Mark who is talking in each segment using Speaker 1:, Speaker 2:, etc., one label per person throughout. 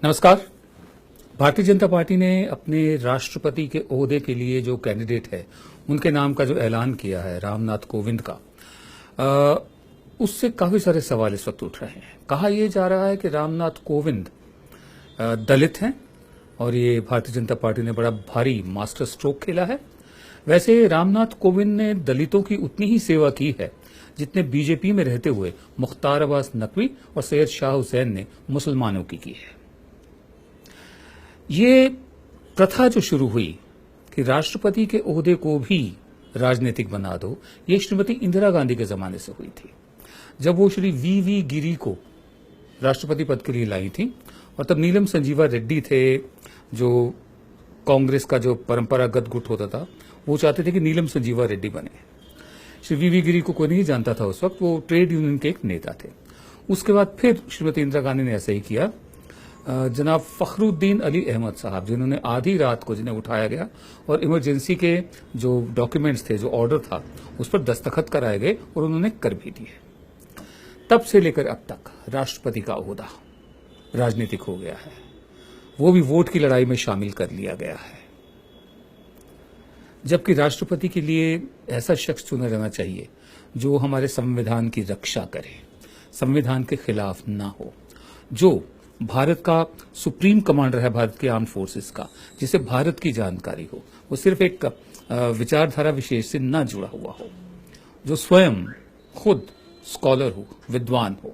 Speaker 1: नमस्कार। भारतीय जनता पार्टी ने अपने राष्ट्रपति के ओहदे के लिए जो कैंडिडेट है उनके नाम का जो ऐलान किया है रामनाथ कोविंद का, उससे काफी सारे सवाल इस वक्त उठ रहे हैं। कहा यह जा रहा है कि रामनाथ कोविंद दलित हैं और ये भारतीय जनता पार्टी ने बड़ा भारी मास्टर स्ट्रोक खेला है। वैसे रामनाथ कोविंद ने दलितों की उतनी ही सेवा की है जितने बीजेपी में रहते हुए मुख्तार अब्बास नकवी और सैयद शाह हुसैन ने मुसलमानों की है। ये प्रथा जो शुरू हुई कि राष्ट्रपति के ओहदे को भी राजनीतिक बना दो, ये श्रीमती इंदिरा गांधी के जमाने से हुई थी, जब वो श्री वी गिरी को राष्ट्रपति पद के लिए लाई थी। और तब नीलम संजीवा रेड्डी थे, जो कांग्रेस का जो परंपरागत गुट होता था, वो चाहते थे कि नीलम संजीवा रेड्डी बने। श्री वी गिरी को कोई नहीं जानता था उस वक्त, वो ट्रेड यूनियन के एक नेता थे। उसके बाद फिर श्रीमती इंदिरा गांधी ने ऐसा ही किया। जनाब फखरुद्दीन अली अहमद साहब, जिन्होंने आधी रात को जिन्हें उठाया गया और इमरजेंसी के जो डॉक्यूमेंट्स थे, जो ऑर्डर था, उस पर दस्तखत कराए गए और उन्होंने कर भी दिए। तब से लेकर अब तक राष्ट्रपति का ओहदा राजनीतिक हो गया है, वो भी वोट की लड़ाई में शामिल कर लिया गया है। जबकि राष्ट्रपति के लिए ऐसा शख्स चुना जाना चाहिए जो हमारे संविधान की रक्षा करे, संविधान के खिलाफ ना हो, जो भारत का सुप्रीम कमांडर है, भारत के आर्म फोर्सेस का, जिसे भारत की जानकारी हो, वो सिर्फ एक विचारधारा विशेष से ना जुड़ा हुआ हो, जो स्वयं खुद स्कॉलर हो, विद्वान हो।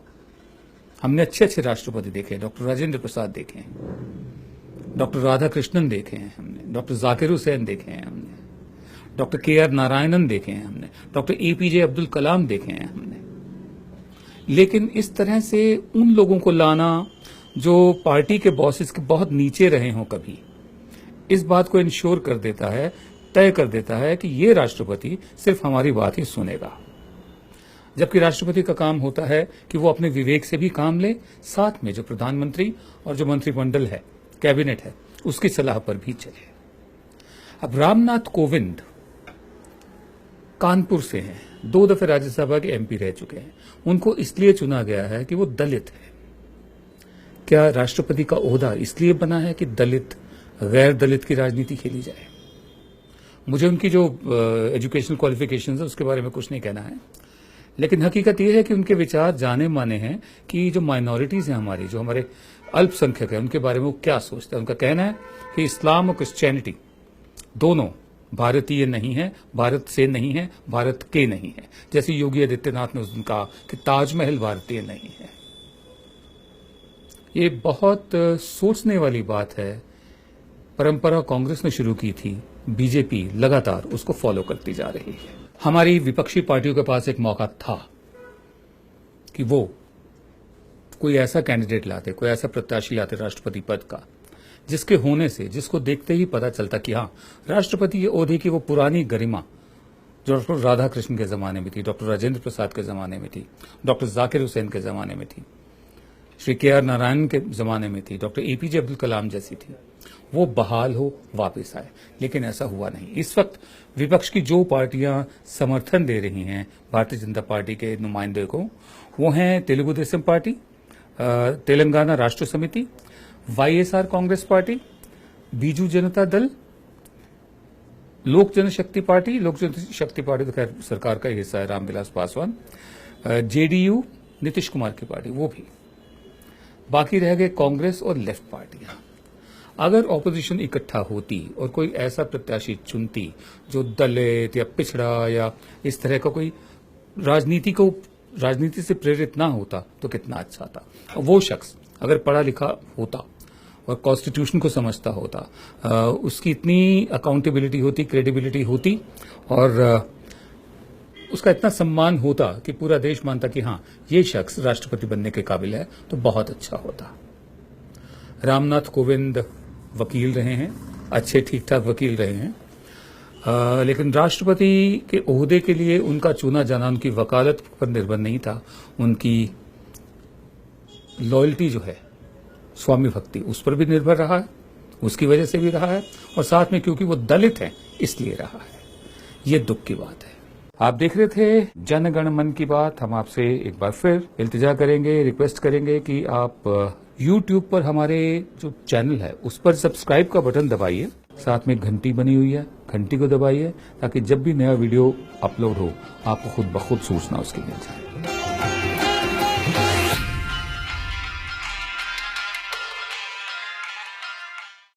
Speaker 1: हमने अच्छे अच्छे राष्ट्रपति देखे हैं, डॉक्टर राजेंद्र प्रसाद देखे हैं, डॉक्टर राधाकृष्णन देखे हैं हमने, डॉक्टर जाकिर हुसैन देखे हैं हमने, डॉक्टर KR नारायणन देखे हैं हमने, डॉक्टर APJ अब्दुल कलाम देखे हैं हमने। लेकिन इस तरह से उन लोगों को लाना जो पार्टी के बॉसेस के बहुत नीचे रहे हों, कभी इस बात को इंश्योर कर देता है, तय कर देता है कि ये राष्ट्रपति सिर्फ हमारी बात ही सुनेगा। जबकि राष्ट्रपति का काम होता है कि वो अपने विवेक से भी काम ले, साथ में जो प्रधानमंत्री और जो मंत्रिमंडल है, कैबिनेट है, उसकी सलाह पर भी चले। अब रामनाथ कोविंद कानपुर से हैं, 2 दफे राज्यसभा के MP रह चुके हैं। उनको इसलिए चुना गया है कि वो दलित है। क्या राष्ट्रपति का ओहदा इसलिए बना है कि दलित गैर दलित की राजनीति खेली जाए? मुझे उनकी जो एजुकेशनल क्वालिफिकेशंस है उसके बारे में कुछ नहीं कहना है, लेकिन हकीकत यह है कि उनके विचार जाने माने हैं कि जो माइनॉरिटीज हैं हमारी, जो हमारे अल्पसंख्यक हैं, उनके बारे में वो क्या सोचते हैं। उनका कहना है कि इस्लाम और क्रिश्चियनिटी दोनों भारतीय नहीं है, भारत से नहीं है, भारत के नहीं है। जैसे योगी आदित्यनाथ ने उस दिन कहा कि ताजमहल भारतीय नहीं है। ये बहुत सोचने वाली बात है। परंपरा कांग्रेस ने शुरू की थी, बीजेपी लगातार उसको फॉलो करती जा रही है। हमारी विपक्षी पार्टियों के पास एक मौका था कि वो कोई ऐसा कैंडिडेट लाते, कोई ऐसा प्रत्याशी लाते राष्ट्रपति पद का, जिसके होने से, जिसको देखते ही पता चलता कि हाँ, राष्ट्रपति के ओहदे की वो पुरानी गरिमा जो डॉक्टर राधाकृष्णन के जमाने में थी, डॉक्टर राजेंद्र प्रसाद के जमाने में थी, डॉक्टर जाकिर हुसैन के जमाने में थी, श्री KR नारायण के जमाने में थी, डॉक्टर APJ अब्दुल कलाम जैसी थी, वो बहाल हो, वापस आए। लेकिन ऐसा हुआ नहीं। इस वक्त विपक्ष की जो पार्टियां समर्थन दे रही हैं भारतीय जनता पार्टी के नुमाइंदे को, वो हैं तेलुगु देशम पार्टी, तेलंगाना राष्ट्र समिति, YSR कांग्रेस पार्टी, बीजू जनता दल, लोक जनशक्ति पार्टी। लोक जनशक्ति पार्टी तो खैर सरकार का हिस्सा है, रामविलास पासवान, JDU नीतीश कुमार की पार्टी, वो भी। बाकी रह गए कांग्रेस और लेफ्ट पार्टियां। अगर ऑपोजिशन इकट्ठा होती और कोई ऐसा प्रत्याशी चुनती जो दलित या पिछड़ा या इस तरह का कोई राजनीति से प्रेरित ना होता, तो कितना अच्छा था। और वो शख्स अगर पढ़ा लिखा होता और कॉन्स्टिट्यूशन को समझता होता, उसकी इतनी अकाउंटेबिलिटी होती, क्रेडिबिलिटी होती और उसका इतना सम्मान होता कि पूरा देश मानता कि हाँ, ये शख्स राष्ट्रपति बनने के काबिल है, तो बहुत अच्छा होता। रामनाथ कोविंद वकील रहे हैं, अच्छे ठीक ठाक वकील रहे हैं, लेकिन राष्ट्रपति के ओहदे के लिए उनका चुना जाना उनकी वकालत पर निर्भर नहीं था। उनकी लॉयल्टी जो है, स्वामी भक्ति, उस पर भी निर्भर रहा है, उसकी वजह से भी रहा है, और साथ में क्योंकि वो दलित हैं इसलिए रहा है। ये दुख की बात है। आप देख रहे थे जन गण मन की बात। हम आपसे एक बार फिर इल्तिजा करेंगे, रिक्वेस्ट करेंगे कि आप YouTube पर हमारे जो चैनल है उस पर सब्सक्राइब का बटन दबाइए, साथ में घंटी बनी हुई है, घंटी को दबाइए ताकि जब भी नया वीडियो अपलोड हो आपको खुद ब खुद सूचना उसकी मिल जाए।